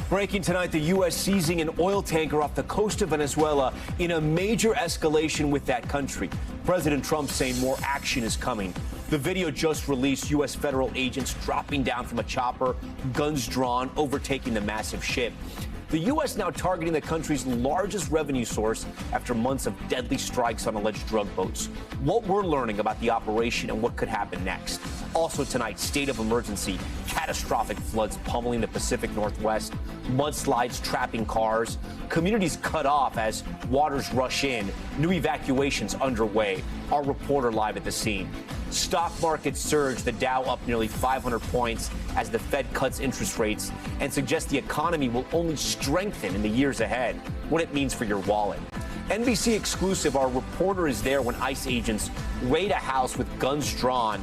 Breaking tonight, the U.S. seizing an oil tanker off the coast of Venezuela in a major escalation with that country. President Trump saying more action is coming. The video just released U.S. federal agents dropping down from a chopper, guns drawn, overtaking the massive ship. The U.S. now targeting the country's largest revenue source after months of deadly strikes on alleged drug boats. What we're learning about the operation and what could happen next. Also tonight, state of emergency, catastrophic floods pummeling the Pacific Northwest, mudslides trapping cars, communities cut off as waters rush in, new evacuations underway. Our reporter live at the scene. Stock markets surge, the Dow up nearly 500 points as the Fed cuts interest rates and suggests the economy will only strengthen in the years ahead. What it means for your wallet. NBC exclusive, our reporter is there when ICE agents raid a house with guns drawn,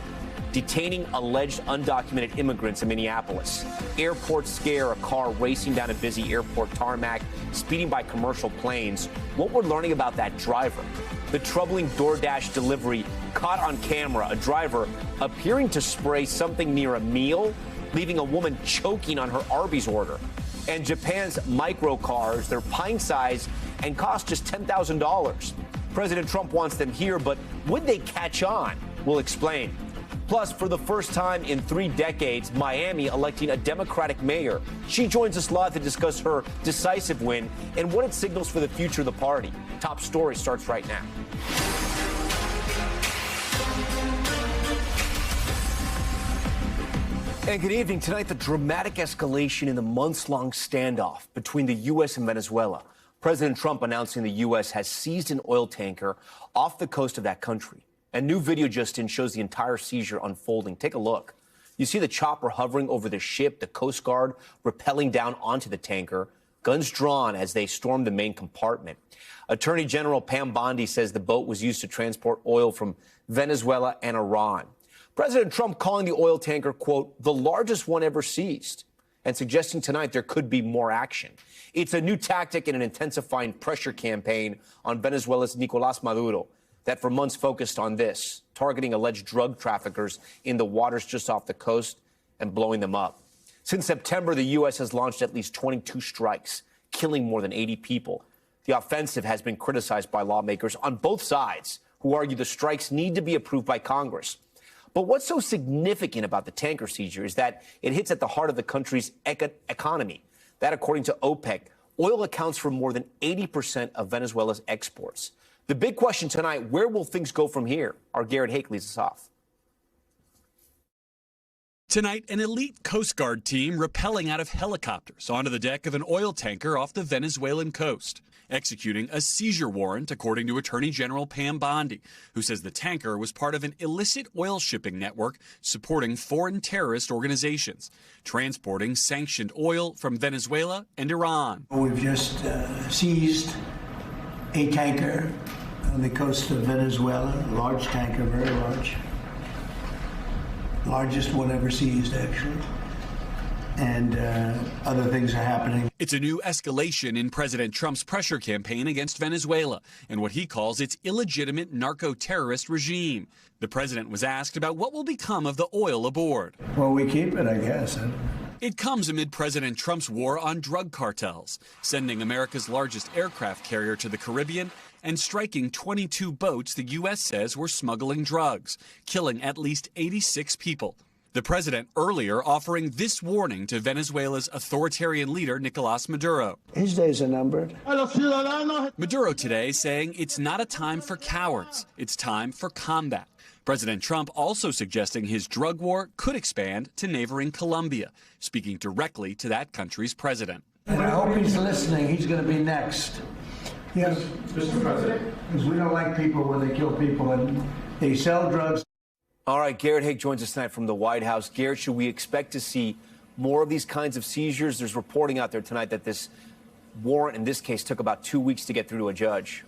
detaining alleged undocumented immigrants in Minneapolis. Airport scare, a car racing down a busy airport tarmac, speeding by commercial planes. What we're learning about that driver. The troubling DoorDash delivery caught on camera, a driver appearing to spray something near a meal, leaving a woman choking on her Arby's order. And Japan's micro cars, they're pint-sized and cost just $10,000. President Trump wants them here, but would they catch on? We'll explain. Plus, for the first time in 3 decades, Miami electing a Democratic mayor. She joins us live to discuss her decisive win and what it signals for the future of the party. Top story starts right now. And good evening. Tonight, the dramatic escalation in the months-long standoff between the U.S. and Venezuela. President Trump announcing the U.S. has seized an oil tanker off the coast of that country. A new video just in shows the entire seizure unfolding. Take a look. You see the chopper hovering over the ship, the Coast Guard rappelling down onto the tanker, guns drawn as they storm the main compartment. Attorney General Pam Bondi says the boat was used to transport oil from Venezuela and Iran. President Trump calling the oil tanker, quote, the largest one ever seized, and suggesting tonight there could be more action. It's a new tactic in an intensifying pressure campaign on Venezuela's Nicolás Maduro that for months focused on this, targeting alleged drug traffickers in the waters just off the coast and blowing them up. Since September, the U.S. has launched at least 22 strikes, killing more than 80 people. The offensive has been criticized by lawmakers on both sides, who argue the strikes need to be approved by Congress. But what's so significant about the tanker seizure is that it hits at the heart of the country's economy. That, according to OPEC, oil accounts for more than 80% of Venezuela's exports. The big question tonight, where will things go from here? Our Garrett Hake leads us off. Tonight, an elite Coast Guard team rappelling out of helicopters onto the deck of an oil tanker off the Venezuelan coast, executing a seizure warrant, according to Attorney General Pam Bondi, who says the tanker was part of an illicit oil shipping network supporting foreign terrorist organizations, transporting sanctioned oil from Venezuela and Iran. We've just seized a tanker on the coast of Venezuela, a large tanker, very large. Largest one ever seized, actually. And other things are happening. It's a new escalation in President Trump's pressure campaign against Venezuela and what he calls its illegitimate narco-terrorist regime. The president was asked about what will become of the oil aboard. Well, we keep it, I guess. It comes amid President Trump's war on drug cartels, sending America's largest aircraft carrier to the Caribbean and striking 22 boats the U.S. says were smuggling drugs, killing at least 86 people. The president earlier offering this warning to Venezuela's authoritarian leader, Nicolás Maduro. His days are numbered. Maduro today saying it's not a time for cowards, it's time for combat. President Trump also suggesting his drug war could expand to neighboring Colombia, speaking directly to that country's president. And I hope he's listening. He's going to be next. Yes, Mr. President. Because we don't like people when they kill people and they sell drugs. All right, Garrett Hake joins us tonight from the White House. Garrett, should we expect to see more of these kinds of seizures? There's reporting out there tonight that this warrant in this case took about 2 weeks to get through to a judge.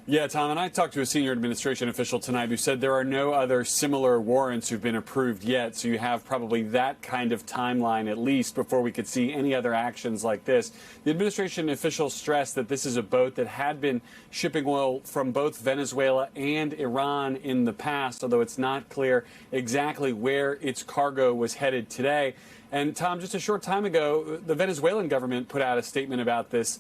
Yeah, Tom, and I talked to a senior administration official tonight who said there are no other similar warrants who've been approved yet, so you have probably that kind of timeline at least before we could see any other actions like this. The administration official stressed that this is a boat that had been shipping oil from both Venezuela and Iran in the past, although it's not clear exactly where its cargo was headed today. And Tom, just a short time ago, the Venezuelan government put out a statement about this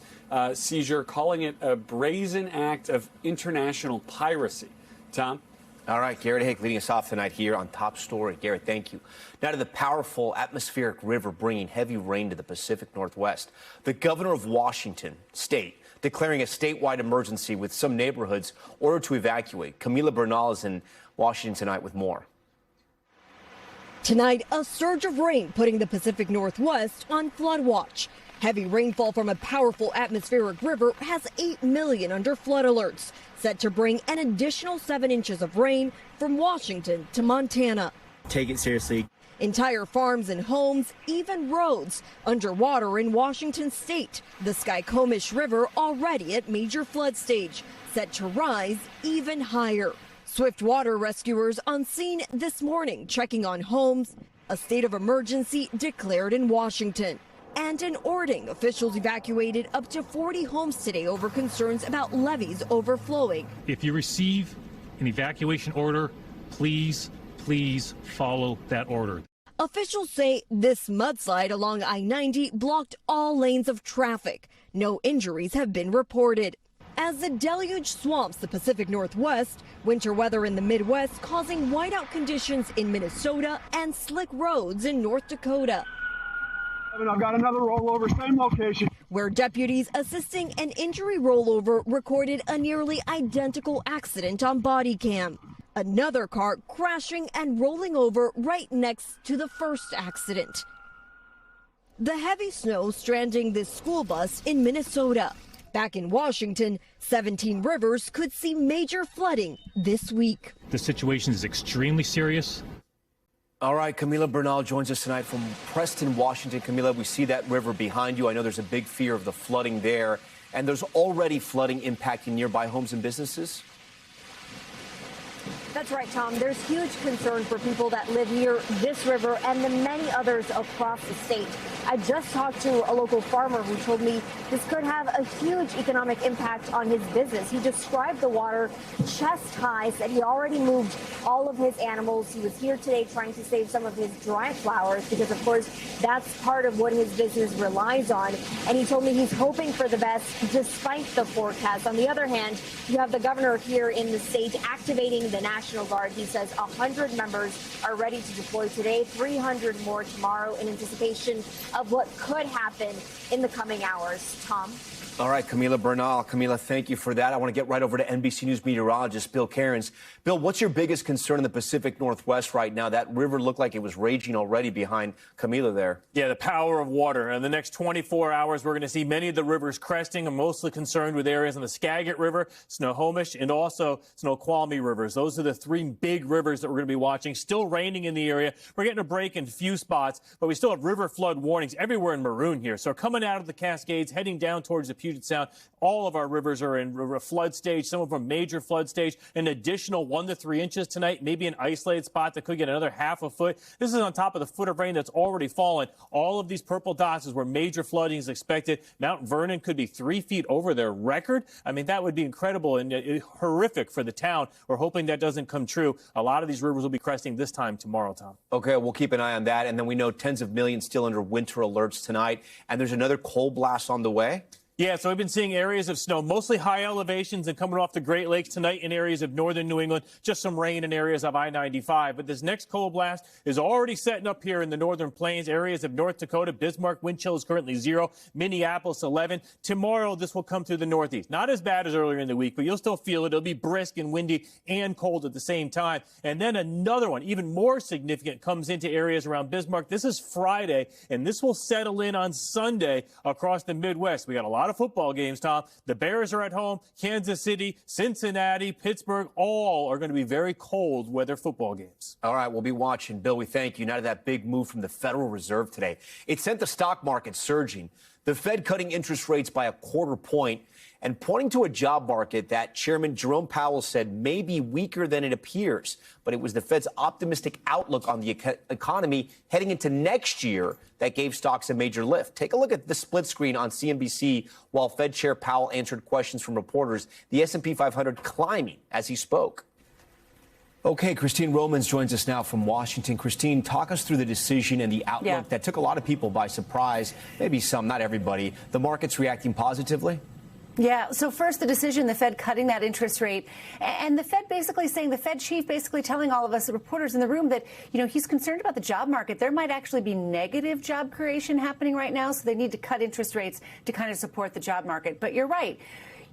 seizure, calling it a brazen act of international piracy. Tom? All right, Garrett Hake leading us off tonight here on Top Story. Garrett, thank you. Now to the powerful atmospheric river bringing heavy rain to the Pacific Northwest. The governor of Washington State declaring a statewide emergency with some neighborhoods ordered to evacuate. Camila Bernal is in Washington tonight with more. Tonight, a surge of rain putting the Pacific Northwest on flood watch. Heavy rainfall from a powerful atmospheric river has 8 million under flood alerts, set to bring an additional 7 inches of rain from Washington to Montana. Take it seriously. Entire farms and homes, even roads, underwater in Washington state. The Skycomish River already at major flood stage, set to rise even higher. Swift water rescuers on scene this morning checking on homes. A state of emergency declared in Washington. And in Ording, officials evacuated up to 40 homes today over concerns about levees overflowing. If you receive an evacuation order, please follow that order. Officials say this mudslide along I-90 blocked all lanes of traffic. No injuries have been reported. As the deluge swamps the Pacific Northwest, winter weather in the Midwest causing whiteout conditions in Minnesota and slick roads in North Dakota. I've got another rollover, same location. Where deputies assisting an injury rollover recorded a nearly identical accident on body cam. Another car crashing and rolling over right next to the first accident. The heavy snow stranding this school bus in Minnesota. Back in Washington, 17 rivers could see major flooding this week. The situation is extremely serious. All right, Camila Bernal joins us tonight from Preston, Washington. Camila, we see that river behind you. I know there's a big fear of the flooding there, and there's already flooding impacting nearby homes and businesses. That's right, Tom. There's huge concern for people that live near this river and the many others across the state. I just talked to a local farmer who told me this could have a huge economic impact on his business. He described the water chest high, said he already moved all of his animals. He was here today trying to save some of his dry flowers because, of course, that's part of what his business relies on. And he told me he's hoping for the best despite the forecast. On the other hand, you have the governor here in the state activating the National Guard. He says 100 members are ready to deploy today, 300 more tomorrow in anticipation of what could happen in the coming hours. Tom? All right, Camila Bernal. Camila, thank you for that. I want to get right over to NBC News meteorologist Bill Cairns. Bill, what's your biggest concern in the Pacific Northwest right now? That river looked like it was raging already behind Camila there. Yeah, the power of water. In the next 24 hours, we're going to see many of the rivers cresting. I'm mostly concerned with areas in the Skagit River, Snohomish, and also Snoqualmie rivers. Those are the 3 big rivers that we're going to be watching. Still raining in the area. We're getting a break in a few spots, but we still have river flood warnings everywhere in maroon here. So coming out of the Cascades, heading down towards the Puget Sound, all of our rivers are in flood stage, some of them major flood stage, an additional 1 to 3 inches tonight, maybe an isolated spot that could get another half a foot. This is on top of the foot of rain that's already fallen. All of these purple dots is where major flooding is expected. Mount Vernon could be 3 feet over their record. I mean, that would be incredible and horrific for the town. We're hoping that doesn't come true. A lot of these rivers will be cresting this time tomorrow, Tom. Okay, we'll keep an eye on that. And then we know tens of millions still under winter alerts tonight. And there's another cold blast on the way. Yeah, so we've been seeing areas of snow, mostly high elevations and coming off the Great Lakes tonight in areas of northern New England, just some rain in areas of I-95. But this next cold blast is already setting up here in the northern plains, areas of North Dakota. Bismarck wind chill is currently 0, Minneapolis 11. Tomorrow, this will come through the northeast. Not as bad as earlier in the week, but you'll still feel it. It'll be brisk and windy and cold at the same time. And then another one, even more significant, comes into areas around Bismarck. This is Friday, and this will settle in on Sunday across the Midwest. We got a lot of football games, Tom. The Bears are at home. Kansas City, Cincinnati, Pittsburgh, all are going to be very cold weather football games. All right, we'll be watching. Bill, we thank you. Now to that big move from the Federal Reserve today. It sent the stock market surging. The Fed cutting interest rates by 1/4 point and pointing to a job market that Chairman Jerome Powell said may be weaker than it appears. But it was the Fed's optimistic outlook on the economy heading into next year that gave stocks a major lift. Take a look at the split screen on CNBC while Fed Chair Powell answered questions from reporters. The S&P 500 climbing as he spoke. Okay, Christine Romans joins us now from Washington. Christine, talk us through the decision and the outlook that took a lot of people by surprise, maybe some, not everybody. The market's reacting positively? Yeah. So first, the decision, the Fed cutting that interest rate, and the Fed basically saying, the Fed chief basically telling all of us, the reporters in the room, that, you know, he's concerned about the job market. There might actually be negative job creation happening right now, so they need to cut interest rates to kind of support the job market. But you're right.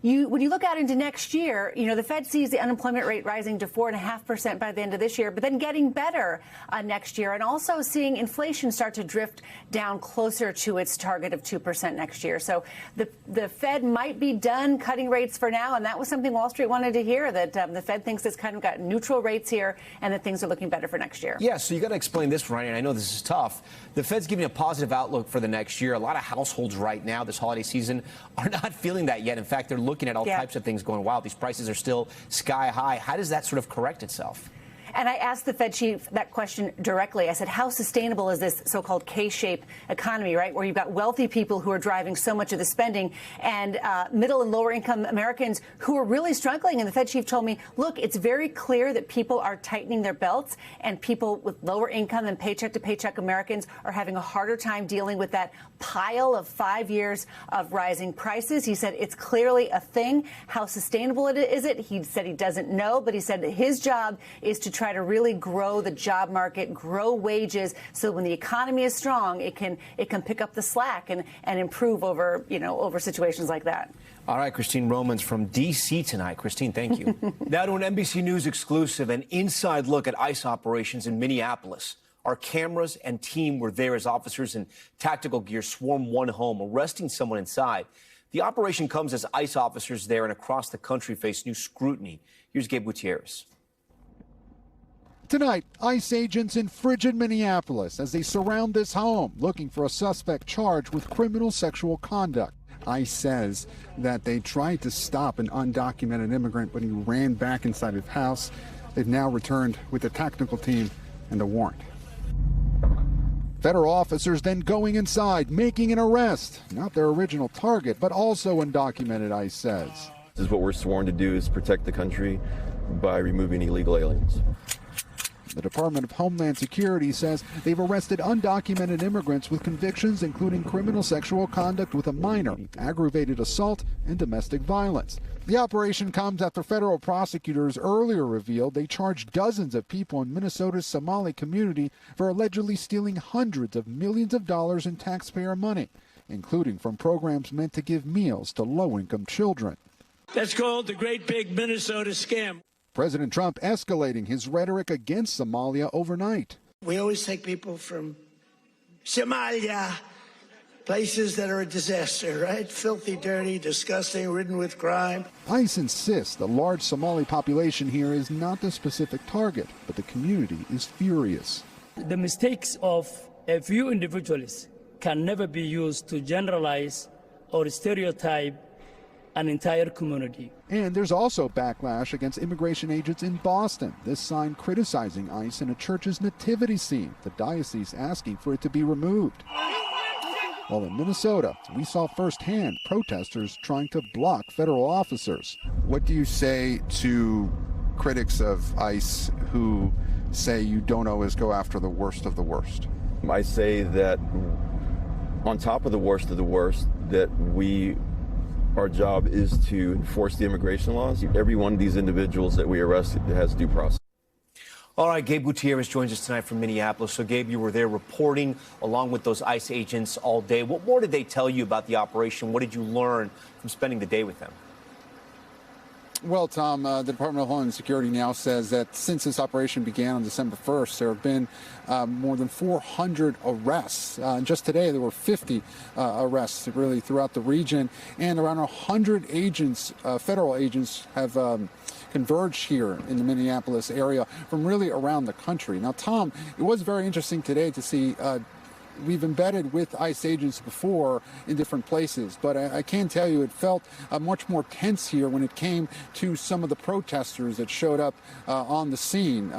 When you look out into next year, you know, the Fed sees the unemployment rate rising to 4.5% by the end of this year, but then getting better next year, and also seeing inflation start to drift down closer to its target of 2% next year. So the Fed might be done cutting rates for now, and that was something Wall Street wanted to hear, that the Fed thinks it's kind of got neutral rates here and that things are looking better for next year. Yeah, so you got to explain this, Ryan, and I know this is tough. The Fed's giving a positive outlook for the next year. A lot of households right now this holiday season are not feeling that yet. In fact, they're looking at all types of things going wild. These prices are still sky high. How does that sort of correct itself? And I asked the Fed chief that question directly. I said, how sustainable is this so-called K-shaped economy, right, where you've got wealthy people who are driving so much of the spending and middle and lower income Americans who are really struggling? And the Fed chief told me, look, it's very clear that people are tightening their belts, and people with lower income and paycheck to paycheck Americans are having a harder time dealing with that pile of 5 years of rising prices. He said it's clearly a thing. How sustainable is it? He said he doesn't know, but he said that his job is to try to really grow the job market, grow wages, so when the economy is strong, it can pick up the slack and improve over situations like that. All right, Christine Romans from D.C. tonight. Christine, thank you. Now to an NBC News exclusive, an inside look at ICE operations in Minneapolis. Our cameras and team were there as officers in tactical gear swarmed one home, arresting someone inside. The operation comes as ICE officers there and across the country face new scrutiny. Here's Gabe Gutierrez. Tonight, ICE agents in frigid Minneapolis as they surround this home, looking for a suspect charged with criminal sexual conduct. ICE says that they tried to stop an undocumented immigrant, but he ran back inside his house. They've now returned with a tactical team and a warrant. Federal officers then going inside, making an arrest. Not their original target, but also undocumented, ICE says. This is what we're sworn to do, is protect the country by removing illegal aliens. The Department of Homeland Security says they've arrested undocumented immigrants with convictions including criminal sexual conduct with a minor, aggravated assault, and domestic violence. The operation comes after federal prosecutors earlier revealed they charged dozens of people in Minnesota's Somali community for allegedly stealing hundreds of millions of dollars in taxpayer money, including from programs meant to give meals to low-income children. That's called the Great Big Minnesota Scam. President Trump escalating his rhetoric against Somalia overnight. We always take people from Somalia, places that are a disaster, right? Filthy, dirty, disgusting, ridden with crime. ICE insists the large Somali population here is not the specific target, but the community is furious. The mistakes of a few individuals can never be used to generalize or stereotype an entire community. And there's also backlash against immigration agents in Boston. This sign criticizing ICE in a church's nativity scene, the diocese asking for it to be removed. While in Minnesota, we saw firsthand protesters trying to block federal officers. What do you say to critics of ICE who say you don't always go after the worst of the worst? I say that on top of the worst, that our job is to enforce the immigration laws. Every one of these individuals that we arrest has due process. All right, Gabe Gutierrez joins us tonight from Minneapolis. So, Gabe, you were there reporting along with those ICE agents all day. What more did they tell you about the operation? What did you learn from spending the day with them? Well, Tom, the Department of Homeland Security now says that since this operation began on December 1st, there have been more than 400 arrests. Just today, there were 50 arrests really throughout the region, and around 100 agents, federal agents, have converged here in the Minneapolis area from really around the country. Now, Tom, it was very interesting today to see we've embedded with ICE agents before in different places, but I can tell you it felt much more tense here when it came to some of the protesters that showed up on the scene.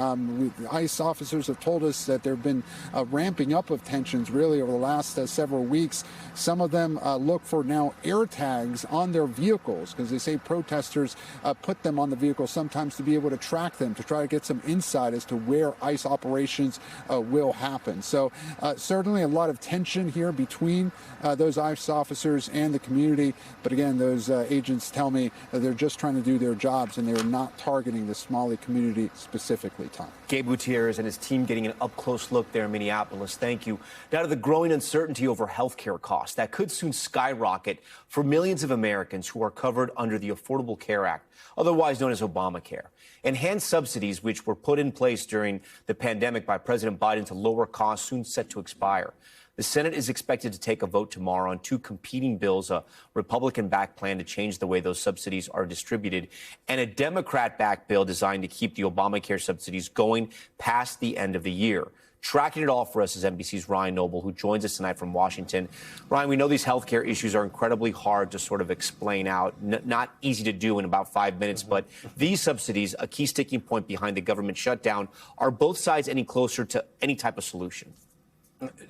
ICE officers have told us that there have been ramping up of tensions really over the last several weeks. Some of them look for now air tags on their vehicles because they say protesters put them on the vehicle sometimes to be able to track them, to try to get some insight as to where ICE operations will happen. So certainly a lot of tension here between those ICE officers and the community. But again, those agents tell me that they're just trying to do their jobs and they're not targeting the Somali community specifically, Tom. Gabe Gutierrez and his team getting an up-close look there in Minneapolis. Thank you. Now to the growing uncertainty over health care costs that could soon skyrocket for millions of Americans who are covered under the Affordable Care Act, otherwise known as Obamacare. Enhanced subsidies, which were put in place during the pandemic by President Biden to lower costs, soon set to expire. The Senate is expected to take a vote tomorrow on two competing bills, a Republican-backed plan to change the way those subsidies are distributed, and a Democrat-backed bill designed to keep the Obamacare subsidies going past the end of the year. Tracking it all for us is NBC's Ryan Noble, who joins us tonight from Washington. Ryan, we know these health care issues are incredibly hard to sort of explain out, not easy to do in about 5 minutes, but these subsidies, a key sticking point behind the government shutdown, are both sides any closer to any type of solution?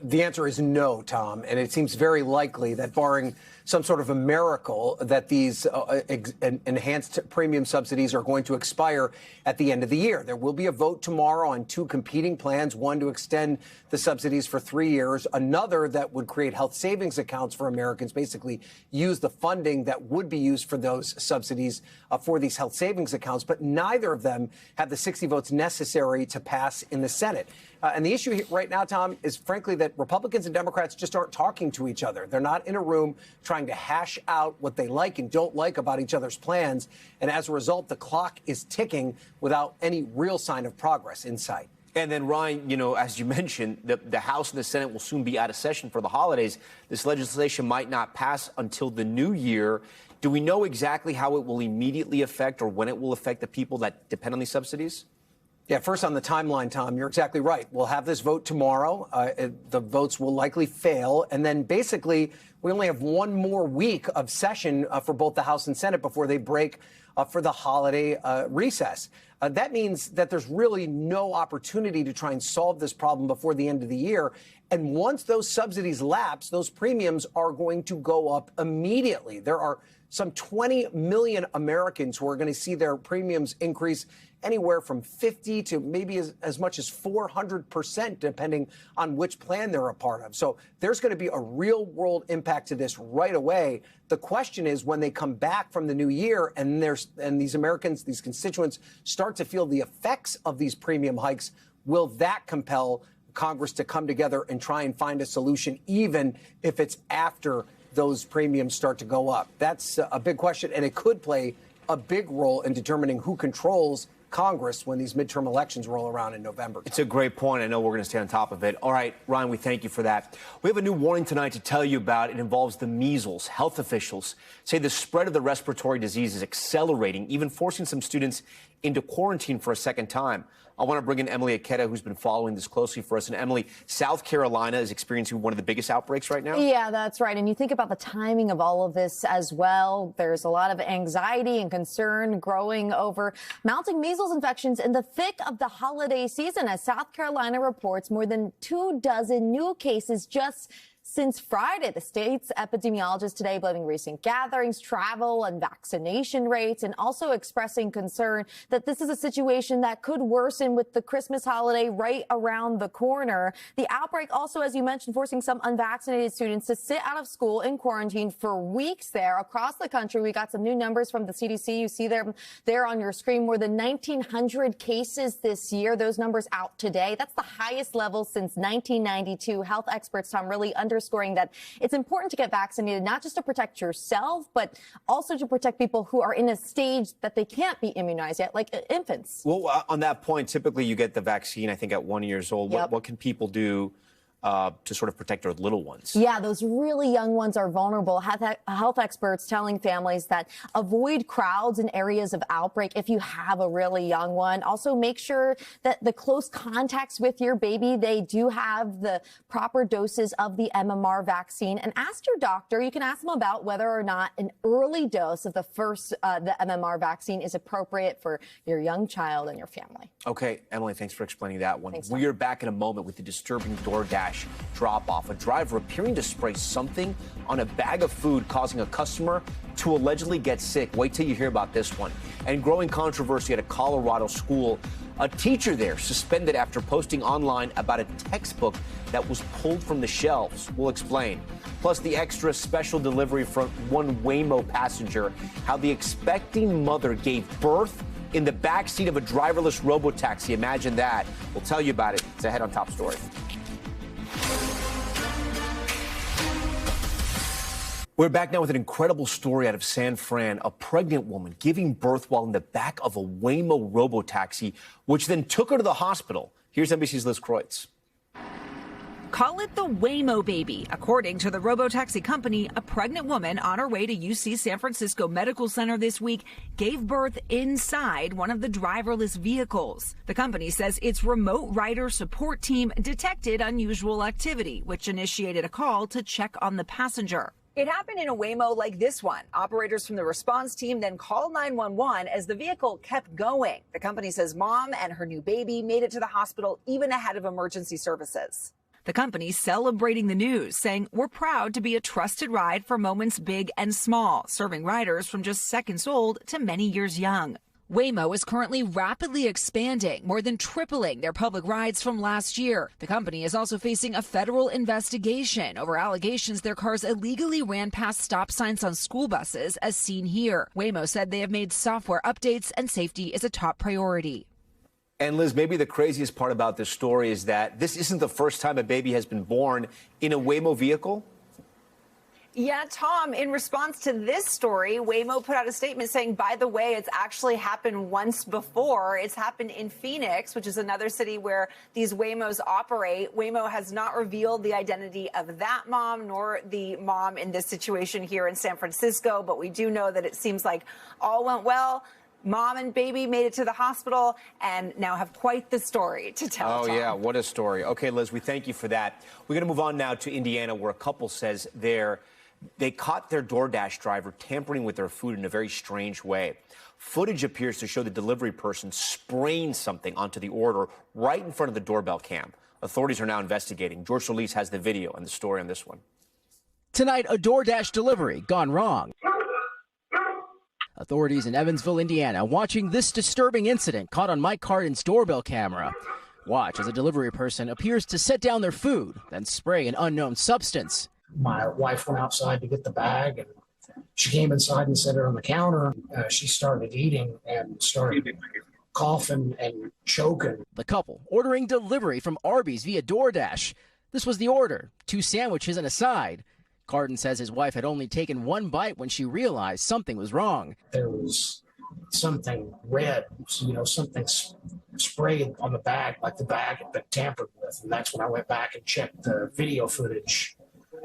The answer is no, Tom, and it seems very likely that barring some sort of a miracle that these enhanced premium subsidies are going to expire at the end of the year. There will be a vote tomorrow on two competing plans, one to extend the subsidies for 3 years, another that would create health savings accounts for Americans, basically use the funding that would be used for those subsidies for these health savings accounts. But neither of them have the 60 votes necessary to pass in the Senate. And the issue right now, Tom, is frankly that Republicans and Democrats just aren't talking to each other. They're not in a room trying to hash out what they like and don't like about each other's plans. And as a result, the clock is ticking without any real sign of progress in sight. And then, Ryan, you know, as you mentioned, the House and the Senate will soon be out of session for the holidays. This legislation might not pass until the new year. Do we know exactly how it will immediately affect or when it will affect the people that depend on these subsidies? Yeah, first on the timeline, Tom, you're exactly right. We'll have this vote tomorrow. The votes will likely fail. And then basically, we only have one more week of session for both the House and Senate before they break for the holiday recess. That means that there's really no opportunity to try and solve this problem before the end of the year. And once those subsidies lapse, those premiums are going to go up immediately. There are some 20 million Americans who are going to see their premiums increase anywhere from 50 to maybe as much as 400%, depending on which plan they're a part of. So there's going to be a real world impact to this right away. The question is when they come back from the new year and these Americans, these constituents start to feel the effects of these premium hikes, will that compel Congress to come together and try and find a solution, even if it's after those premiums start to go up? That's a big question, and it could play a big role in determining who controls Congress when these midterm elections roll around in November. It's a great point. I know we're going to stay on top of it. All right, Ryan, we thank you for that. We have a new warning tonight to tell you about. It involves the measles. Health officials say the spread of the respiratory disease is accelerating, even forcing some students into quarantine for a second time. I want to bring in Emily Aketa, who's been following this closely for us. And Emily, South Carolina is experiencing one of the biggest outbreaks right now. Yeah, that's right. And you think about the timing of all of this as well. There's a lot of anxiety and concern growing over mounting measles infections in the thick of the holiday season, as South Carolina reports more than 24 new cases just since Friday. The state's epidemiologist today blaming recent gatherings, travel, and vaccination rates, and also expressing concern that this is a situation that could worsen with the Christmas holiday right around the corner. The outbreak also, as you mentioned, forcing some unvaccinated students to sit out of school in quarantine for weeks there. Across the country, we got some new numbers from the CDC. You see them there on your screen. More than 1,900 cases this year. Those numbers out today. That's the highest level since 1992. Health experts, Tom, really underscoring that it's important to get vaccinated, not just to protect yourself, but also to protect people who are in a stage that they can't be immunized yet, like infants. Well, on that point, typically you get the vaccine, I think, at 1 year old. Yep. What can people do to sort of protect their little ones. Yeah, those really young ones are vulnerable. Health experts telling families that avoid crowds in areas of outbreak if you have a really young one. Also, make sure that the close contacts with your baby, they do have the proper doses of the MMR vaccine. And ask your doctor. You can ask them about whether or not an early dose of the MMR vaccine is appropriate for your young child and your family. Okay, Emily, thanks for explaining that one. Thanks, we are back in a moment with the disturbing DoorDash drop-off. A driver appearing to spray something on a bag of food, causing a customer to allegedly get sick. Wait till you hear about this one. And growing controversy at a Colorado school. A teacher there suspended after posting online about a textbook that was pulled from the shelves. We'll explain. Plus, the extra special delivery from one Waymo passenger. How the expecting mother gave birth in the backseat of a driverless robotaxi. Imagine that. We'll tell you about it. It's ahead on Top Story. We're back now with an incredible story out of San Fran. A pregnant woman giving birth while in the back of a Waymo robotaxi, which then took her to the hospital. Here's NBC's Liz Kreutz. Call it the Waymo baby. According to the robotaxi company, a pregnant woman on her way to UC San Francisco Medical Center this week gave birth inside one of the driverless vehicles. The company says its remote rider support team detected unusual activity, which initiated a call to check on the passenger. It happened in a Waymo like this one. Operators from the response team then called 911 as the vehicle kept going. The company says mom and her new baby made it to the hospital even ahead of emergency services. The company celebrating the news, saying, "We're proud to be a trusted ride for moments big and small," serving riders from just seconds old to many years young. Waymo is currently rapidly expanding, more than tripling their public rides from last year. The company is also facing a federal investigation over allegations their cars illegally ran past stop signs on school buses, as seen here. Waymo said they have made software updates and safety is a top priority. And Liz, maybe the craziest part about this story is that this isn't the first time a baby has been born in a Waymo vehicle. Yeah, Tom, in response to this story, Waymo put out a statement saying, by the way, it's actually happened once before. It's happened in Phoenix, which is another city where these Waymos operate. Waymo has not revealed the identity of that mom nor the mom in this situation here in San Francisco, but we do know that it seems like all went well. Mom and baby made it to the hospital and now have quite the story to tell. Oh, Tom. yeah, what a story. Okay, Liz, we thank you for that. We're going to move on now to Indiana, where a couple says they caught their DoorDash driver tampering with their food in a very strange way. Footage appears to show the delivery person spraying something onto the order right in front of the doorbell cam. Authorities are now investigating. George Solis has the video and the story on this one. Tonight, a DoorDash delivery gone wrong. Authorities in Evansville, Indiana, watching this disturbing incident caught on Mike Cardin's doorbell camera. Watch as a delivery person appears to set down their food, then spray an unknown substance. My wife went outside to get the bag, and she came inside and set it on the counter. She started eating and started coughing and choking. The couple ordering delivery from Arby's via DoorDash. This was the order, 2 sandwiches and a side. Cardin says his wife had only taken 1 bite when she realized something was wrong. There was something red, something sprayed on the bag, like the bag had been tampered with. And that's when I went back and checked the video footage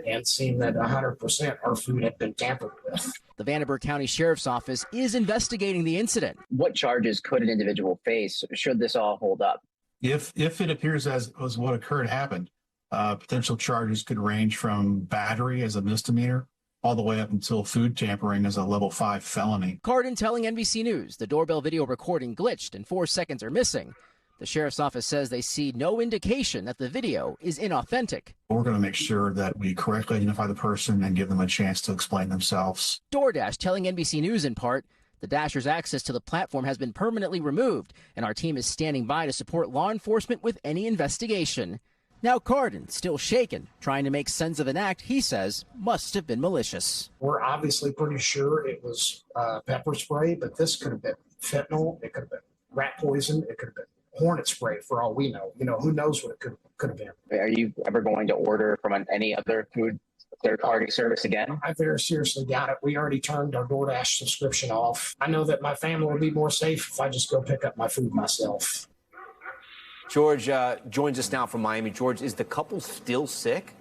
and seen that 100% our food had been tampered with. The Vanderburgh County Sheriff's Office is investigating the incident. What charges could an individual face should this all hold up? If it appears as what occurred happened, potential charges could range from battery as a misdemeanor all the way up until food tampering as a level 5 felony. Cardin telling NBC News the doorbell video recording glitched and 4 seconds are missing. The sheriff's office says they see no indication that the video is inauthentic. We're going to make sure that we correctly identify the person and give them a chance to explain themselves. DoorDash telling NBC News in part, the Dasher's access to the platform has been permanently removed, and our team is standing by to support law enforcement with any investigation. Now Cardin, still shaken, trying to make sense of an act he says must have been malicious. We're obviously pretty sure it was pepper spray, but this could have been fentanyl, it could have been rat poison, it could have been hornet spray for all we know. Who knows what it could have been. Are you ever going to order from any other food third-party service again? I very seriously doubt it. We already turned our DoorDash subscription off. I know that my family will be more safe if I just go pick up my food myself. George joins us now from Miami. George, is the couple still sick?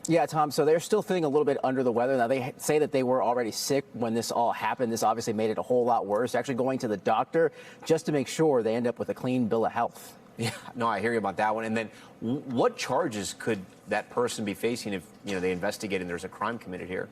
Yeah, Tom, so they're still feeling a little bit under the weather. Now, they say that they were already sick when this all happened. This obviously made it a whole lot worse. They're actually going to the doctor just to make sure they end up with a clean bill of health. Yeah, no, I hear you about that one. And then what charges could that person be facing if, they investigate and there's a crime committed here?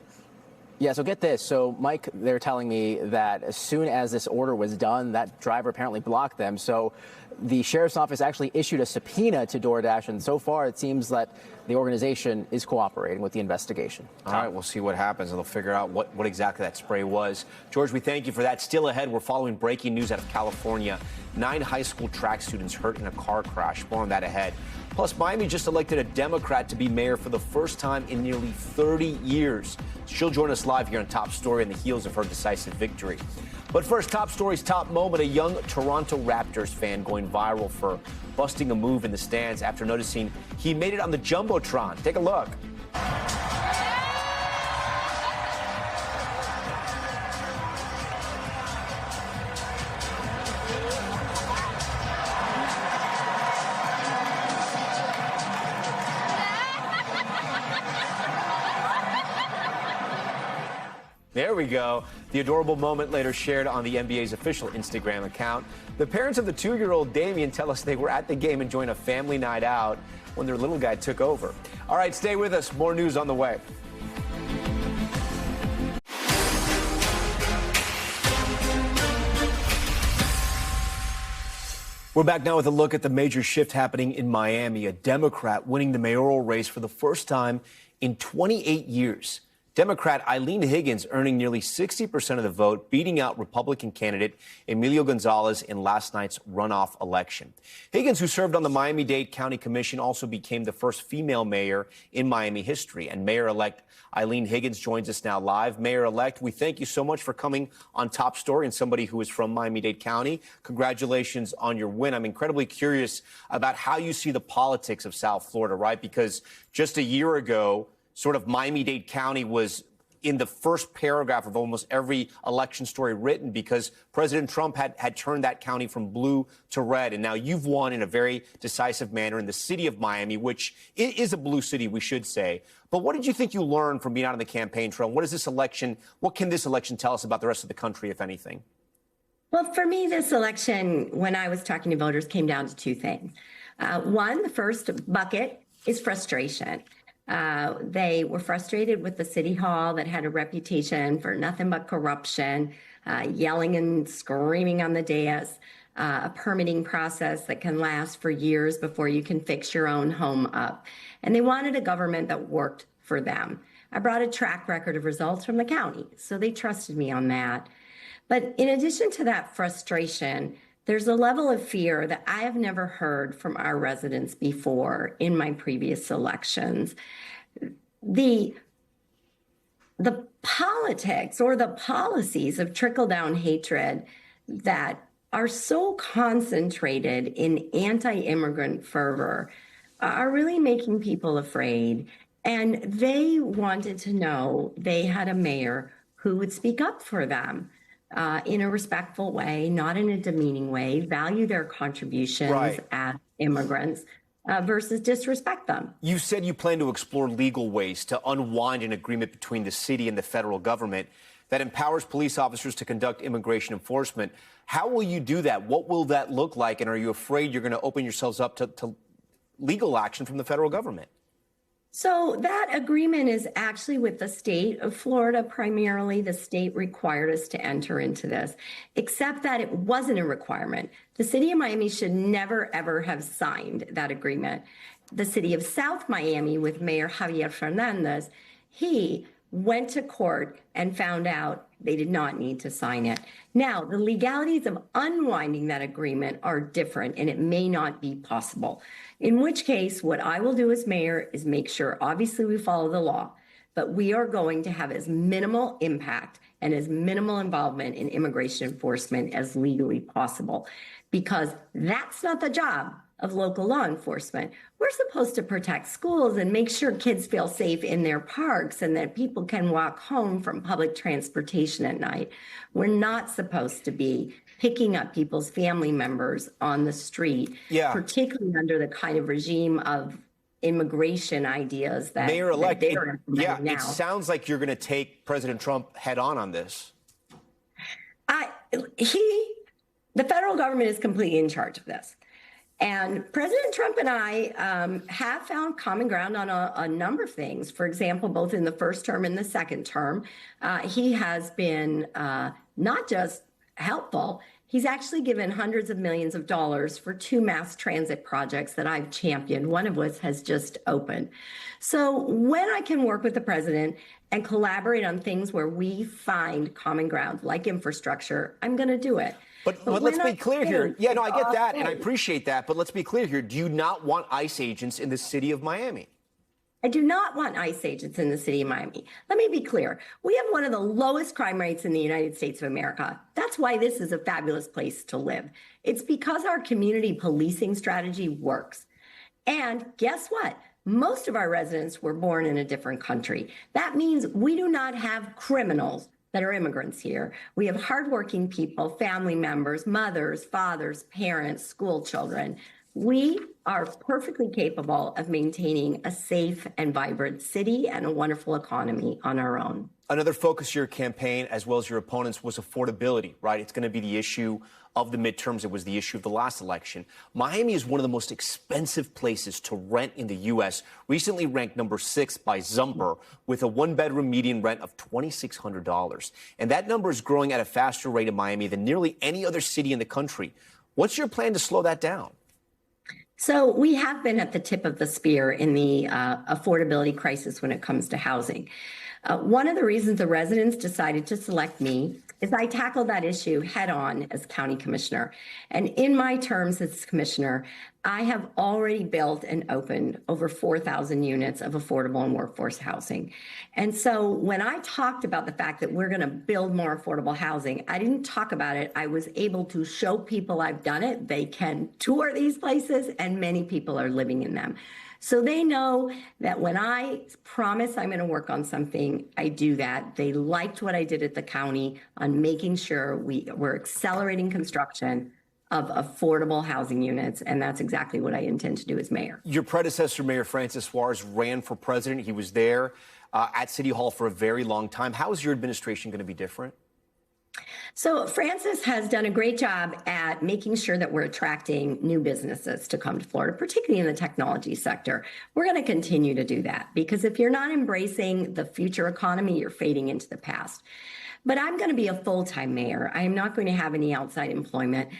Yeah, so get this. So, Mike, they're telling me that as soon as this order was done, that driver apparently blocked them. So the sheriff's office actually issued a subpoena to DoorDash, and so far it seems that the organization is cooperating with the investigation. All right, we'll see what happens, and they'll figure out what exactly that spray was. George, we thank you for that. Still ahead, we're following breaking news out of California. 9 high school track students hurt in a car crash. More on that ahead. Plus, Miami just elected a Democrat to be mayor for the first time in nearly 30 years. She'll join us live here on Top Story on the heels of her decisive victory. But first, Top Story's top moment, a young Toronto Raptors fan going viral for busting a move in the stands after noticing he made it on the Jumbotron. Take a look. There we go. The adorable moment later shared on the NBA's official Instagram account. The parents of the 2-year-old Damien tell us they were at the game enjoying a family night out when their little guy took over. All right, stay with us. More news on the way. We're back now with a look at the major shift happening in Miami. A Democrat winning the mayoral race for the first time in 28 years. Democrat Eileen Higgins earning nearly 60% of the vote, beating out Republican candidate Emilio Gonzalez in last night's runoff election. Higgins, who served on the Miami-Dade County Commission, also became the first female mayor in Miami history. And Mayor-elect Eileen Higgins joins us now live. Mayor-elect, we thank you so much for coming on Top Story, and somebody who is from Miami-Dade County. Congratulations on your win. I'm incredibly curious about how you see the politics of South Florida, right? Because just a year ago, sort of Miami-Dade County was in the first paragraph of almost every election story written because President Trump had turned that county from blue to red. And now you've won in a very decisive manner in the city of Miami, which is a blue city, we should say. But what did you think you learned from being out on the campaign trail? What can this election tell us about the rest of the country, if anything? Well, for me, this election, when I was talking to voters, came down to 2 things. One, the first bucket is frustration. They were frustrated with the city hall that had a reputation for nothing but corruption, yelling and screaming on the dais, a permitting process that can last for years before you can fix your own home up. And they wanted a government that worked for them. I brought a track record of results from the county, so they trusted me on that. But in addition to that frustration, there's a level of fear that I have never heard from our residents before in my previous elections. The politics or the policies of trickle-down hatred that are so concentrated in anti-immigrant fervor are really making people afraid. And they wanted to know they had a mayor who would speak up for them. In a respectful way, not in a demeaning way, value their contributions as immigrants versus disrespect them. You said you plan to explore legal ways to unwind an agreement between the city and the federal government that empowers police officers to conduct immigration enforcement. How will you do that? What will that look like? And are you afraid you're going to open yourselves up to legal action from the federal government? So that agreement is actually with the state of Florida. Primarily, the state required us to enter into this, except that it wasn't a requirement. The city of Miami should never, ever have signed that agreement. The city of South Miami with Mayor Javier Fernandez, he went to court and found out they did not need to sign it. Now, the legalities of unwinding that agreement are different, and it may not be possible. In which case, what I will do as mayor is make sure, obviously, we follow the law, but we are going to have as minimal impact and as minimal involvement in immigration enforcement as legally possible, because that's not the job of local law enforcement. We're supposed to protect schools and make sure kids feel safe in their parks and that people can walk home from public transportation at night. We're not supposed to be picking up people's family members on the street, particularly under the kind of regime of immigration ideas that Mayor-elect, they're implementing now. It sounds like you're going to take President Trump head on this. The federal government is completely in charge of this. And President Trump and I have found common ground on a number of things. For example, both in the first term and the second term, he has been not just helpful, he's actually given hundreds of millions of dollars for 2 mass transit projects that I've championed, one of which has just opened. So when I can work with the president and collaborate on things where we find common ground, like infrastructure, I'm going to do it. But let's be clear here. Yeah, no, I get that, and I appreciate that. But let's be clear here. Do you not want ICE agents in the city of Miami? I do not want ICE agents in the city of Miami. Let me be clear. We have one of the lowest crime rates in the United States of America. That's why this is a fabulous place to live. It's because our community policing strategy works. And guess what? Most of our residents were born in a different country. That means we do not have criminals that are immigrants here. We have hardworking people, family members, mothers, fathers, parents, school children. We are perfectly capable of maintaining a safe and vibrant city and a wonderful economy on our own. Another focus of your campaign, as well as your opponents, was affordability, right? It's going to be the issue of the midterms. It was the issue of the last election. Miami is one of the most expensive places to rent in the U.S., recently ranked number 6 by Zumper, with a one-bedroom median rent of $2,600. And that number is growing at a faster rate in Miami than nearly any other city in the country. What's your plan to slow that down? So we have been at the tip of the spear in the affordability crisis when it comes to housing. One of the reasons the residents decided to select me is I tackled that issue head on as county commissioner. And in my terms as commissioner, I have already built and opened over 4,000 units of affordable and workforce housing. And so when I talked about the fact that we're going to build more affordable housing, I didn't talk about it. I was able to show people I've done it. They can tour these places, and many people are living in them. So they know that when I promise I'm going to work on something, I do that. They liked what I did at the county on making sure we're accelerating construction of affordable housing units, and that's exactly what I intend to do as mayor. Your predecessor, Mayor Francis Suarez, ran for president. He was there at City Hall for a very long time. How is your administration going to be different? So Francis has done a great job at making sure that we're attracting new businesses to come to Florida, particularly in the technology sector. We're going to continue to do that because if you're not embracing the future economy, you're fading into the past. But I'm going to be a full-time mayor. I am not going to have any outside employment.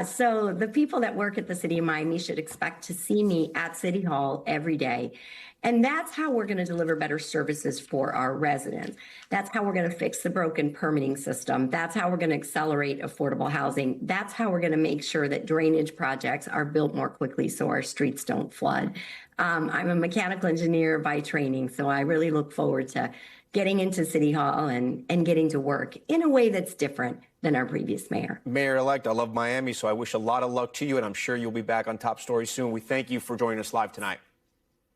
So the people that work at the city of Miami should expect to see me at City Hall every day. And that's how we're going to deliver better services for our residents. That's how we're going to fix the broken permitting system. That's how we're going to accelerate affordable housing. That's how we're going to make sure that drainage projects are built more quickly so our streets don't flood. I'm a mechanical engineer by training, so I really look forward to getting into City Hall and getting to work in a way that's different than our previous mayor. Mayor-elect, I love Miami, so I wish a lot of luck to you, and I'm sure you'll be back on Top Stories soon. We thank you for joining us live tonight.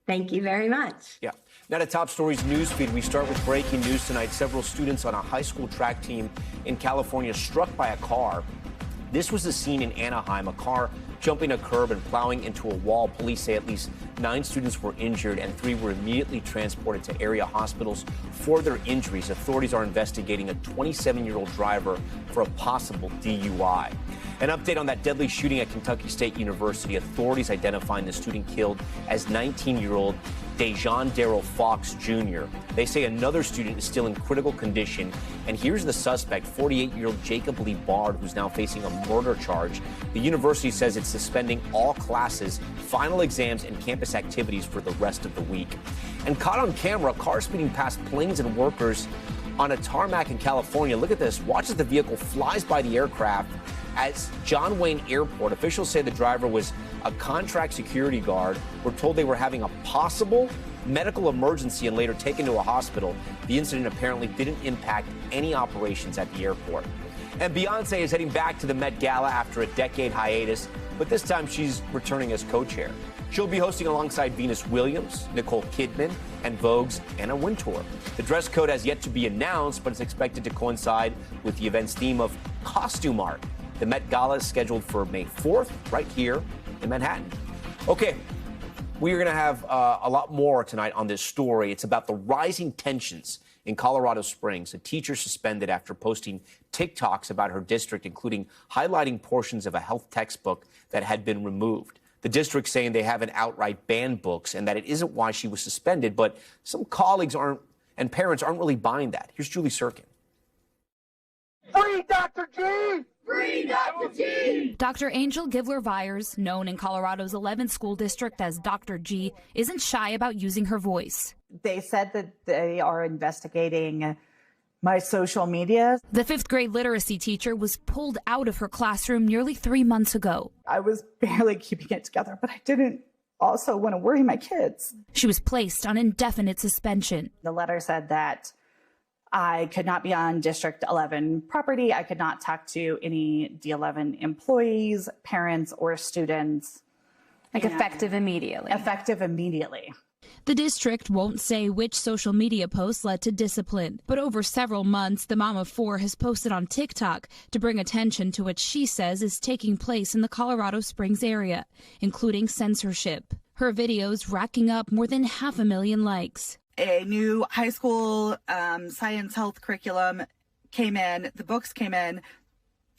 Thank you very much. Yeah. Now to Top Stories newsfeed. We start with breaking news tonight. Several students on a high school track team in California struck by a car. This was the scene in Anaheim, a car jumping a curb and plowing into a wall. Police say at least 9 students were injured and 3 were immediately transported to area hospitals for their injuries. Authorities are investigating a 27-year-old driver for a possible DUI. An update on that deadly shooting at Kentucky State University. Authorities identifying the student killed as 19-year-old Dejon Darrell Fox Jr. They say another student is still in critical condition. And here's the suspect, 48-year-old Jacob Lee Bard, who's now facing a murder charge. The university says it's suspending all classes, final exams, and campus activities for the rest of the week. And caught on camera, a car speeding past planes and workers on a tarmac in California. Look at this. Watch as the vehicle flies by the aircraft. At John Wayne Airport, officials say the driver was a contract security guard. We're told they were having a possible medical emergency and later taken to a hospital. The incident apparently didn't impact any operations at the airport. And Beyonce is heading back to the Met Gala after a decade hiatus, but this time she's returning as co-chair. She'll be hosting alongside Venus Williams, Nicole Kidman, and Vogue's Anna Wintour. The dress code has yet to be announced, but it's expected to coincide with the event's theme of costume art. The Met Gala is scheduled for May 4th, right here in Manhattan. Okay, we are going to have a lot more tonight on this story. It's about the rising tensions in Colorado Springs. A teacher suspended after posting TikToks about her district, including highlighting portions of a health textbook that had been removed. The district saying they haven't outright banned books and that it isn't why she was suspended, but some colleagues and parents aren't really buying that. Here's Julie Sirkin. Free Dr. G! Free Dr. G! Dr. Angel Givler-Vyers, known in Colorado's 11th school district as Dr. G, isn't shy about using her voice. They said that they are investigating my social media. The 5th grade literacy teacher was pulled out of her classroom nearly 3 months ago. I was barely keeping it together, but I didn't also want to worry my kids. She was placed on indefinite suspension. The letter said that I could not be on District 11 property. I could not talk to any D11 employees, parents, or students. Effective immediately. Effective immediately. The district won't say which social media posts led to discipline, but over several months, the mom of 4 has posted on TikTok to bring attention to what she says is taking place in the Colorado Springs area, including censorship. Her videos racking up more than 500,000 likes. A new high school science health curriculum came in. The books came in.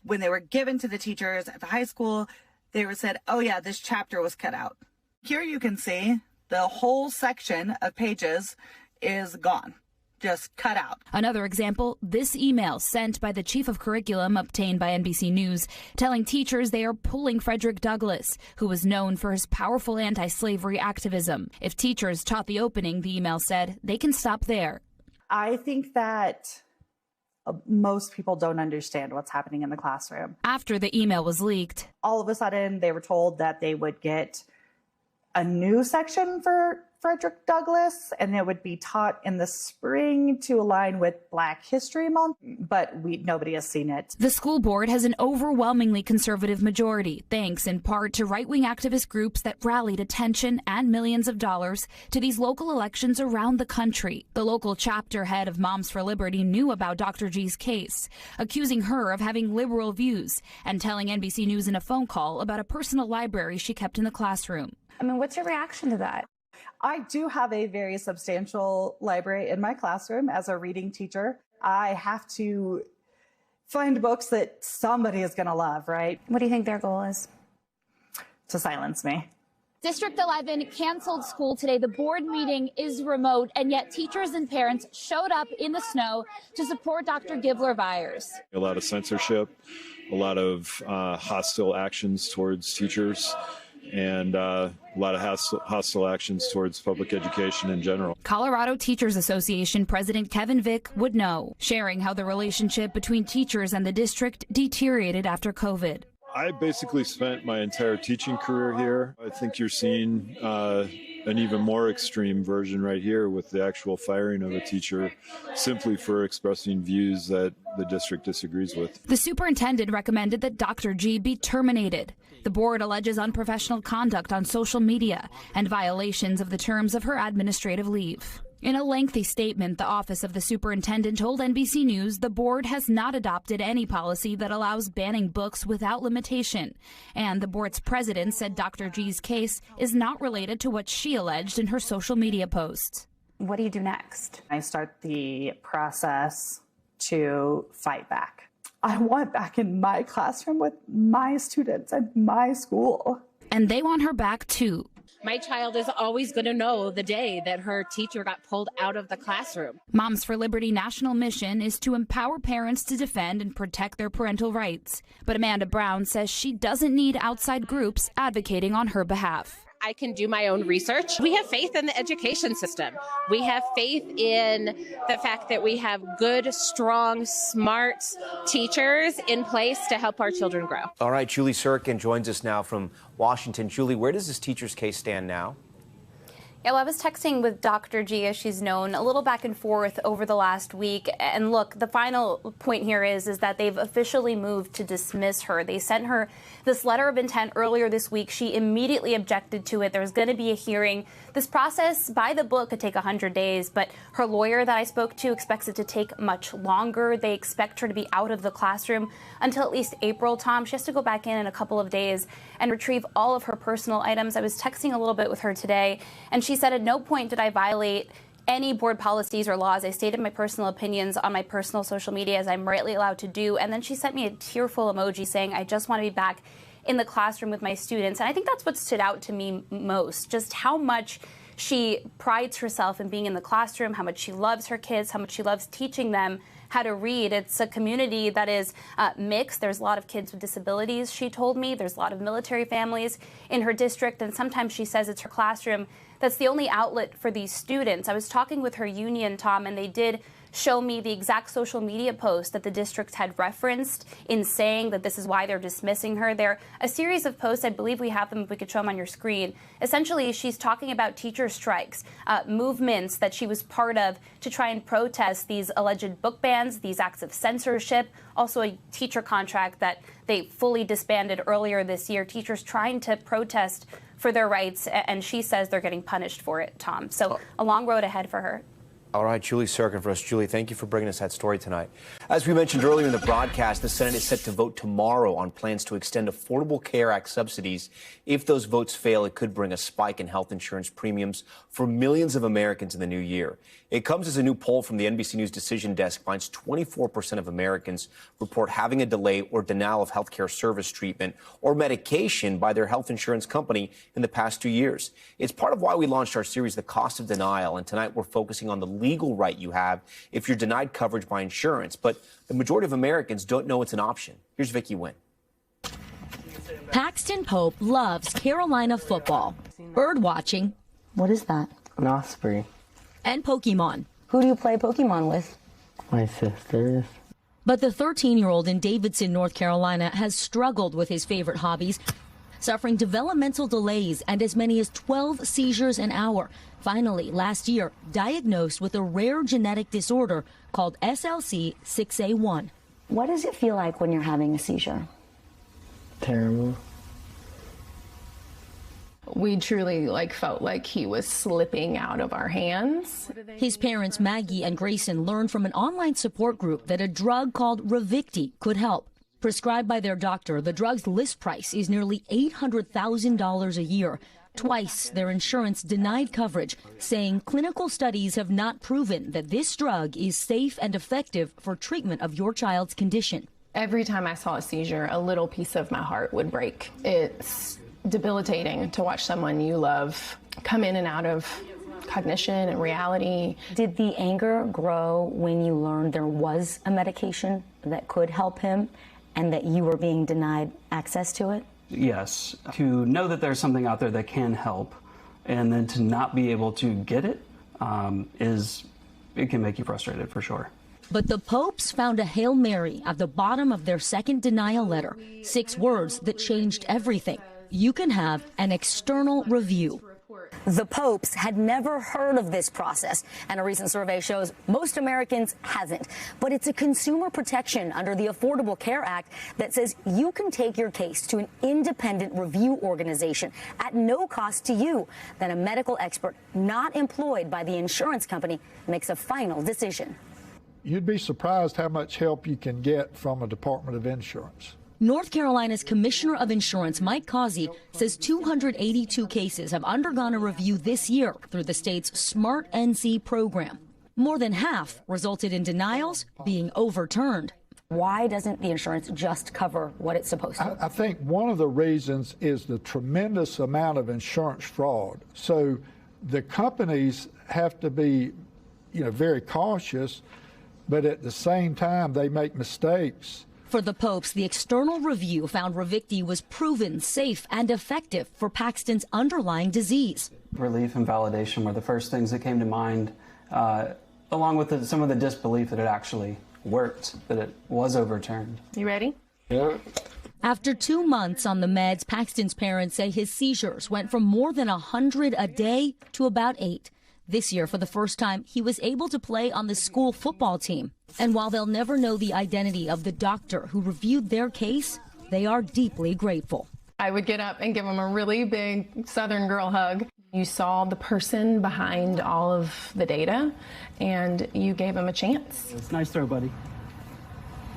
When they were given to the teachers at the high school, they were said, oh yeah, this chapter was cut out. Here you can see the whole section of pages is gone, just cut out. Another example, this email sent by the chief of curriculum obtained by NBC News, telling teachers they are pulling Frederick Douglass, who was known for his powerful anti-slavery activism. If teachers taught the opening, the email said, they can stop there. I think that most people don't understand what's happening in the classroom. After the email was leaked, all of a sudden they were told that they would get a new section for Frederick Douglass, and it would be taught in the spring to align with Black History Month, but nobody has seen it. The school board has an overwhelmingly conservative majority, thanks in part to right-wing activist groups that rallied attention and millions of dollars to these local elections around the country. The local chapter head of Moms for Liberty knew about Dr. G's case, accusing her of having liberal views and telling NBC News in a phone call about a personal library she kept in the classroom. I mean, what's your reaction to that? I do have a very substantial library in my classroom as a reading teacher. I have to find books that somebody is going to love, right? What do you think their goal is? To silence me. District 11 canceled school today. The board meeting is remote, and yet teachers and parents showed up in the snow to support Dr. Givler-Vyers. A lot of censorship, a lot of hostile actions towards teachers, and a lot of hostile actions towards public education in general. Colorado Teachers Association President Kevin Vick would know, sharing how the relationship between teachers and the district deteriorated after COVID. I basically spent my entire teaching career here. I think you're seeing an even more extreme version right here with the actual firing of a teacher simply for expressing views that the district disagrees with. The superintendent recommended that Dr. G be terminated. The board alleges unprofessional conduct on social media and violations of the terms of her administrative leave. In a lengthy statement, the office of the superintendent told NBC News the board has not adopted any policy that allows banning books without limitation. And the board's president said Dr. G's case is not related to what she alleged in her social media posts. What do you do next? I start the process to fight back. I want back in my classroom with my students and my school. And they want her back too. My child is always going to know the day that her teacher got pulled out of the classroom. Moms for Liberty national mission is to empower parents to defend and protect their parental rights. But Amanda Brown says she doesn't need outside groups advocating on her behalf. I can do my own research. We have faith in the education system. We have faith in the fact that we have good, strong, smart teachers in place to help our children grow. All right, Julie Sirkin joins us now from Washington. Julie, where does this teacher's case stand now? Yeah, well, I was texting with Dr. G, as she's known, a little back and forth over the last week. And look, the final point here is that they've officially moved to dismiss her. They sent her this letter of intent earlier this week. She immediately objected to it. There was going to be a hearing. This process, by the book, could take 100 days, but her lawyer that I spoke to expects it to take much longer. They expect her to be out of the classroom until at least April, Tom. She has to go back in a couple of days and retrieve all of her personal items. I was texting a little bit with her today, and she said, at no point did I violate any board policies or laws. I stated my personal opinions on my personal social media, as I'm rightly allowed to do. And then she sent me a tearful emoji saying, I just want to be back in the classroom with my students. And I think that's what stood out to me most, just how much she prides herself in being in the classroom, how much she loves her kids, how much she loves teaching them how to read. It's a community that is mixed. There's a lot of kids with disabilities, she told me. There's a lot of military families in her district. And sometimes she says it's her classroom that's the only outlet for these students. I was talking with her union, Tom, and they did show me the exact social media post that the district had referenced in saying that this is why they're dismissing her. They're a series of posts. I believe we have them, if we could show them on your screen. Essentially, she's talking about teacher strikes, movements that she was part of to try and protest these alleged book bans, these acts of censorship, also a teacher contract that they fully disbanded earlier this year, teachers trying to protest for their rights, and she says they're getting punished for it, Tom. So a long road ahead for her. All right, Julie Serkin for us. Julie, thank you for bringing us that story tonight. As we mentioned earlier in the broadcast, the Senate is set to vote tomorrow on plans to extend Affordable Care Act subsidies. If those votes fail, it could bring a spike in health insurance premiums for millions of Americans in the new year. It comes as a new poll from the NBC News Decision Desk finds 24% of Americans report having a delay or denial of health care service treatment or medication by their health insurance company in the past 2 years. It's part of why we launched our series, The Cost of Denial, and tonight we're focusing on the legal right you have if you're denied coverage by insurance. But the majority of Americans don't know it's an option. Here's Vicki Wynn. Paxton Pope loves Carolina football, bird watching. What is that? An osprey. And Pokemon. Who do you play Pokemon with? My sisters. But the 13-year-old in Davidson, North Carolina, has struggled with his favorite hobbies, suffering developmental delays and as many as 12 seizures an hour. Finally, last year, diagnosed with a rare genetic disorder called SLC6A1. What does it feel like when you're having a seizure? Terrible. We truly felt like he was slipping out of our hands. His parents, Maggie and Grayson, learned from an online support group that a drug called Ravicti could help. Prescribed by their doctor, the drug's list price is nearly $800,000 a year. Twice, their insurance denied coverage, saying clinical studies have not proven that this drug is safe and effective for treatment of your child's condition. Every time I saw a seizure, a little piece of my heart would break. It's debilitating to watch someone you love come in and out of cognition and reality. Did the anger grow when you learned there was a medication that could help him and that you were being denied access to it? Yes. To know that there's something out there that can help and then to not be able to get it it can make you frustrated for sure. But the Popes found a Hail Mary at the bottom of their second denial letter. 6 words that changed everything. You can have an external review. The Popes had never heard of this process, and a recent survey shows most Americans hasn't. But it's a consumer protection under the Affordable Care Act that says you can take your case to an independent review organization at no cost to you. Then a medical expert not employed by the insurance company makes a final decision. You'd be surprised how much help you can get from a Department of Insurance. North Carolina's Commissioner of Insurance, Mike Causey, says 282 cases have undergone a review this year through the state's Smart NC program. More than half resulted in denials being overturned. Why doesn't the insurance just cover what it's supposed to? I think one of the reasons is the tremendous amount of insurance fraud. So the companies have to be, very cautious, but at the same time, they make mistakes. For the Popes, the external review found Ravicti was proven safe and effective for Paxton's underlying disease. Relief and validation were the first things that came to mind, along with some of the disbelief that it actually worked, that it was overturned. You ready? Yeah. After 2 months on the meds, Paxton's parents say his seizures went from more than 100 a day to about 8. This year, for the first time, he was able to play on the school football team. And while they'll never know the identity of the doctor who reviewed their case, they are deeply grateful. I would get up and give him a really big Southern girl hug. You saw the person behind all of the data, and you gave him a chance. It's a nice throw, buddy.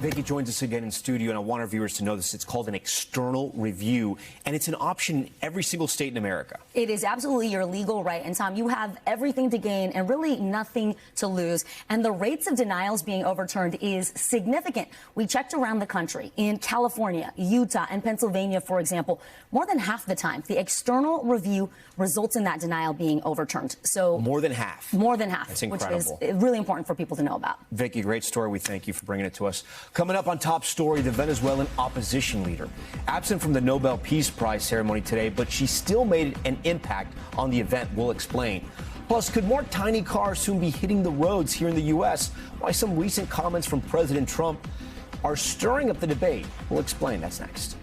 Vicki joins us again in studio, and I want our viewers to know this. It's called an external review, and it's an option in every single state in America. It is absolutely your legal right. And Tom, you have everything to gain and really nothing to lose. And the rates of denials being overturned is significant. We checked around the country. In California, Utah, and Pennsylvania, for example, more than half the time, the external review results in that denial being overturned. So more than half. More than half. That's incredible. Which is really important for people to know about. Vicki, great story. We thank you for bringing it to us. Coming up on Top Story, the Venezuelan opposition leader. Absent from the Nobel Peace Prize ceremony today, but she still made an impact on the event. We'll explain. Plus, could more tiny cars soon be hitting the roads here in the U.S.? Why some recent comments from President Trump are stirring up the debate. We'll explain. That's next.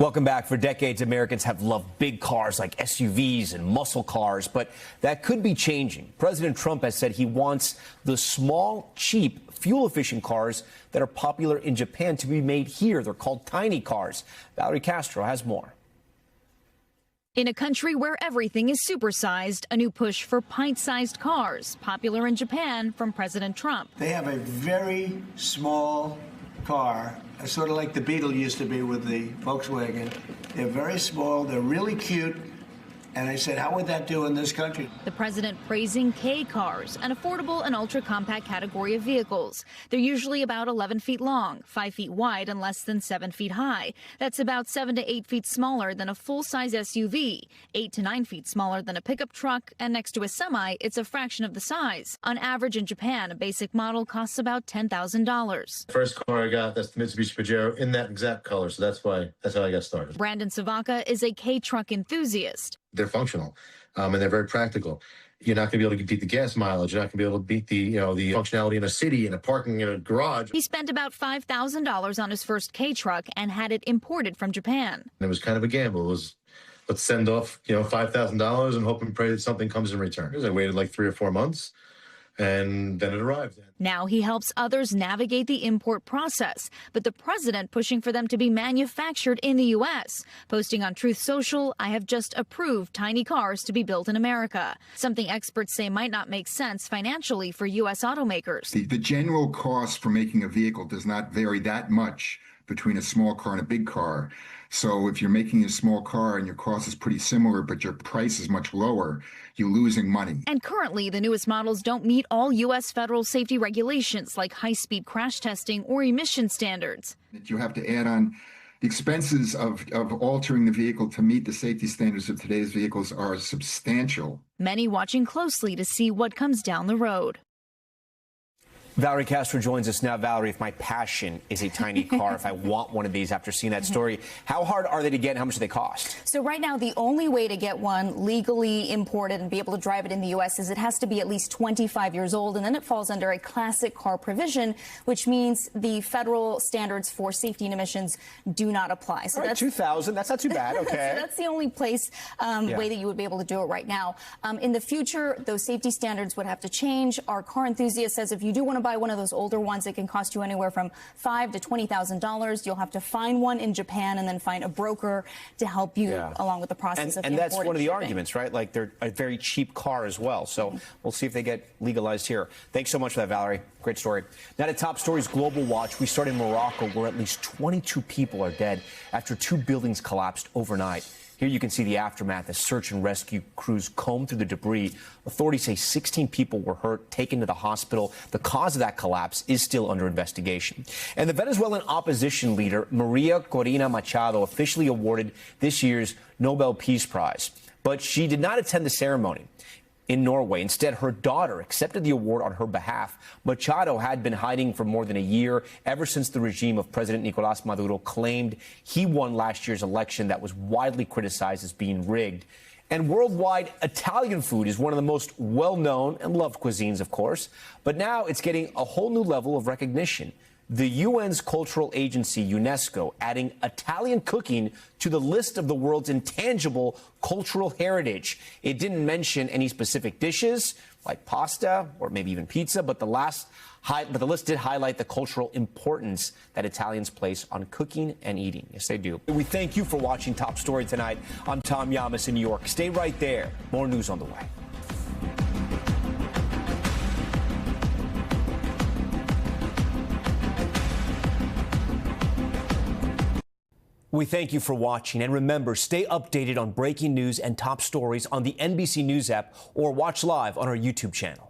Welcome back. For decades, Americans have loved big cars like SUVs and muscle cars, but that could be changing. President Trump has said he wants the small, cheap, fuel-efficient cars that are popular in Japan to be made here. They're called tiny cars. Valerie Castro has more. In a country where everything is supersized, a new push for pint-sized cars, popular in Japan from President Trump. They have a very small car, sort of like the Beetle used to be with the Volkswagen. They're very small, they're really cute, and I said, how would that do in this country? The president praising K cars, an affordable and ultra-compact category of vehicles. They're usually about 11 feet long, 5 feet wide, and less than 7 feet high. That's about 7 to 8 feet smaller than a full-size SUV, 8 to 9 feet smaller than a pickup truck, and next to a semi, it's a fraction of the size. On average in Japan, a basic model costs about $10,000. First car I got, that's the Mitsubishi Pajero in that exact color, so that's how I got started. Brandon Savaka is a K-truck enthusiast. They're functional, and they're very practical. You're not going to be able to beat the gas mileage. You're not going to be able to beat the functionality in a city, in a parking, in a garage. He spent about $5,000 on his first K-truck and had it imported from Japan. And it was kind of a gamble. It was, let's send off, $5,000 and hope and pray that something comes in return. I waited like 3 or 4 months, and then it arrived. Now he helps others navigate the import process, but the president pushing for them to be manufactured in the U.S. Posting on Truth Social, I have just approved tiny cars to be built in America, something experts say might not make sense financially for U.S. automakers. The general cost for making a vehicle does not vary that much between a small car and a big car. So if you're making a small car and your cost is pretty similar, but your price is much lower, you're losing money. And currently, the newest models don't meet all U.S. federal safety regulations like high-speed crash testing or emission standards. You have to add on the expenses of altering the vehicle to meet the safety standards of today's vehicles are substantial. Many watching closely to see what comes down the road. Valerie Castro joins us now. Valerie, if my passion is a tiny car, if I want one of these after seeing that story, how hard are they to get and how much do they cost? So right now, the only way to get one legally imported and be able to drive it in the U.S. is it has to be at least 25 years old, and then it falls under a classic car provision, which means the federal standards for safety and emissions do not apply. So that's 2,000. That's not too bad. Okay. So that's the only place way that you would be able to do it right now. In the future, those safety standards would have to change. Our car enthusiast says if you do want to buy one of those older ones, it can cost you anywhere from $5,000 to $20,000. You'll have to find one in Japan and then find a broker to help you along with the process of and that's one of the shipping. arguments, right? Like they're a very cheap car as well. So we'll see if they get legalized here. Thanks so much for that, Valerie. Great story. Now to Top Stories Global Watch. We start in Morocco, where at least 22 people are dead after 2 buildings collapsed overnight. Here you can see the aftermath as search and rescue crews comb through the debris. Authorities say 16 people were hurt, taken to the hospital. The cause of that collapse is still under investigation. And the Venezuelan opposition leader, Maria Corina Machado, officially awarded this year's Nobel Peace Prize. But she did not attend the ceremony in Norway. Instead, her daughter accepted the award on her behalf. Machado had been hiding for more than a year, ever since the regime of President Nicolás Maduro claimed he won last year's election that was widely criticized as being rigged. And worldwide, Italian food is one of the most well-known and loved cuisines, of course. But now it's getting a whole new level of recognition. The UN's cultural agency, UNESCO, adding Italian cooking to the list of the world's intangible cultural heritage. It didn't mention any specific dishes like pasta or maybe even pizza, but the list did highlight the cultural importance that Italians place on cooking and eating. Yes, they do. We thank you for watching Top Story tonight. I'm Tom Llamas in New York. Stay right there. More news on the way. We thank you for watching, and remember, stay updated on breaking news and top stories on the NBC News app or watch live on our YouTube channel.